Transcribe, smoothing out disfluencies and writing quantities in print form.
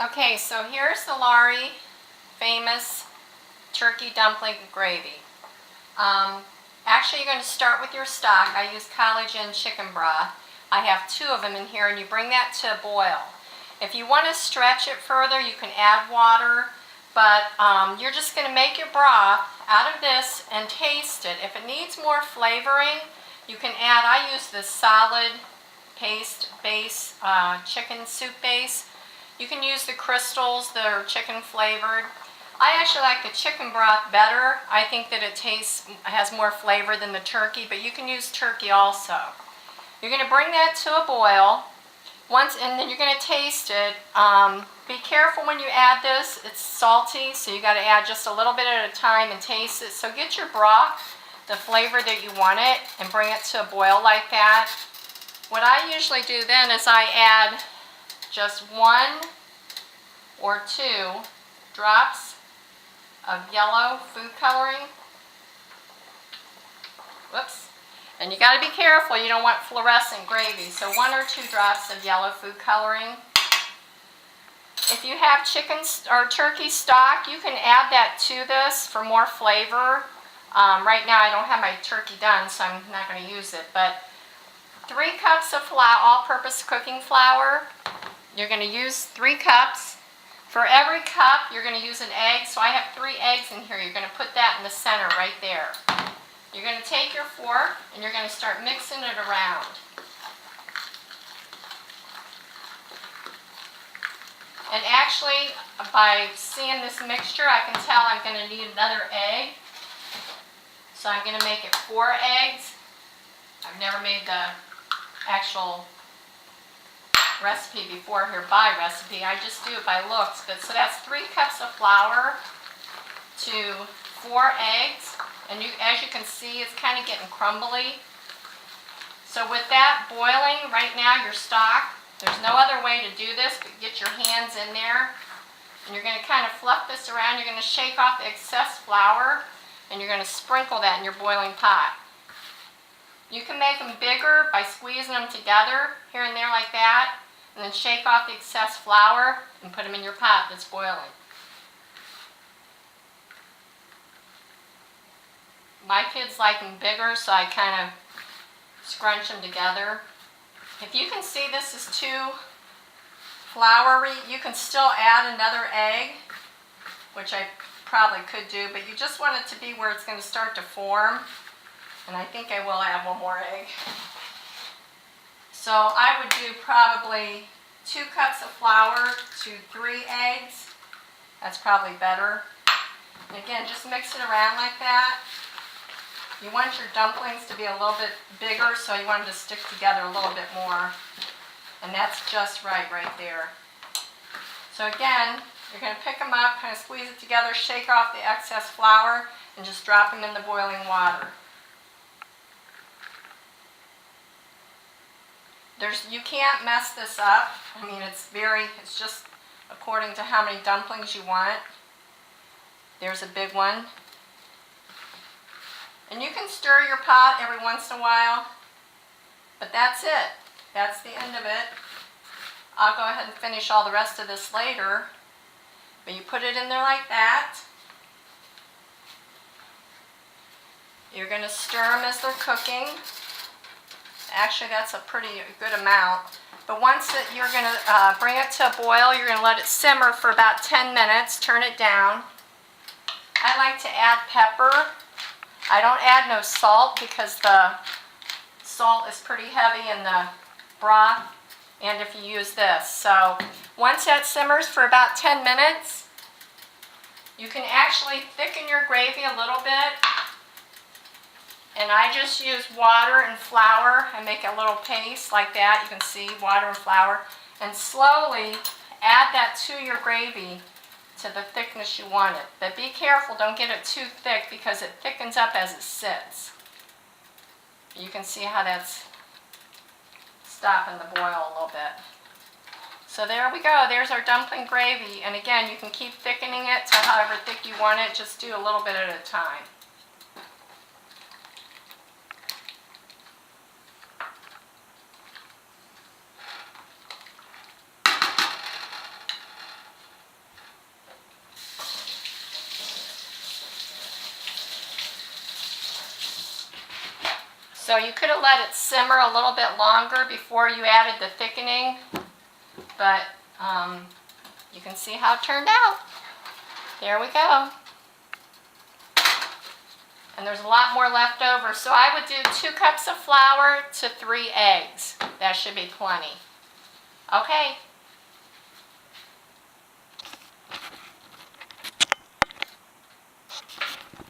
Okay, so here's the Laury famous turkey dumpling gravy. Actually, you're going to start with your stock. I use collagen chicken broth. I have 2 of them in here, and you bring that to a boil. If you want to stretch it further, you can add water, but you're just going to make your broth out of this and taste it. If it needs more flavoring, you can add, I use this solid paste base, chicken soup base. You can use the crystals that are chicken flavored. I actually like the chicken broth better. I think that it has more flavor than the turkey, but you can use turkey also. You're going to bring that to a boil, and then you're going to taste it. Be careful when you add this. It's salty, so you got to add just a little bit at a time and taste it. So get your broth, the flavor that you want it, and bring it to a boil like that. What I usually do then is I add just 1 or 2 drops of yellow food coloring. Whoops. And you got to be careful, you don't want fluorescent gravy, so 1 or 2 drops of yellow food coloring. If you have chicken or turkey stock, you can add that to this for more flavor. Right now I don't have my turkey done, so I'm not going to use it, but 3 cups of all-purpose cooking flour. You're going to use 3 cups. For every cup, you're going to use an egg. So I have 3 eggs in here. You're going to put that in the center right there. You're going to take your fork and you're going to start mixing it around. And actually, by seeing this mixture, I can tell I'm going to need another egg. So I'm going to make it 4 eggs. I've never made the actual recipe before here by recipe. I just do it by looks. But so that's 3 cups of flour to 4 eggs. And as you can see, it's kind of getting crumbly. So with that boiling right now, your stock, there's no other way to do this but get your hands in there. And you're going to kind of fluff this around. You're going to shake off the excess flour and you're going to sprinkle that in your boiling pot. You can make them bigger by squeezing them together here and there like that. And then shake off the excess flour and put them in your pot that's boiling. My kids like them bigger, so I kind of scrunch them together. If you can see this is too floury, you can still add another egg, which I probably could do, but you just want it to be where it's going to start to form. And I think I will add 1 more egg. So I would do probably 2 cups of flour to 3 eggs. That's probably better. And again, just mix it around like that. You want your dumplings to be a little bit bigger, so you want them to stick together a little bit more. And that's just right there. So again, you're going to pick them up, kind of squeeze it together, shake off the excess flour, and just drop them in the boiling water. You can't mess this up. I mean, it's just according to how many dumplings you want. There's a big one. And you can stir your pot every once in a while, but that's it. That's the end of it. I'll go ahead and finish all the rest of this later, but you put it in there like that. You're going to stir them as they're cooking. Actually, that's a pretty good amount. But once you're going to bring it to a boil, you're going to let it simmer for about 10 minutes. Turn it down. I like to add pepper. I don't add no salt because the salt is pretty heavy in the broth, and if you use this. So once that simmers for about 10 minutes, you can actually thicken your gravy a little bit. And I just use water and flour. I make a little paste like that. You can see water and flour. And slowly add that to your gravy to the thickness you want it. But be careful, don't get it too thick because it thickens up as it sits. You can see how that's stopping the boil a little bit. So there we go. There's our dumpling gravy. And again, you can keep thickening it to however thick you want it. Just do a little bit at a time. So you could have let it simmer a little bit longer before you added the thickening, but you can see how it turned out. There we go. And there's a lot more left over, so I would do 2 cups of flour to 3 eggs. That should be plenty. Okay.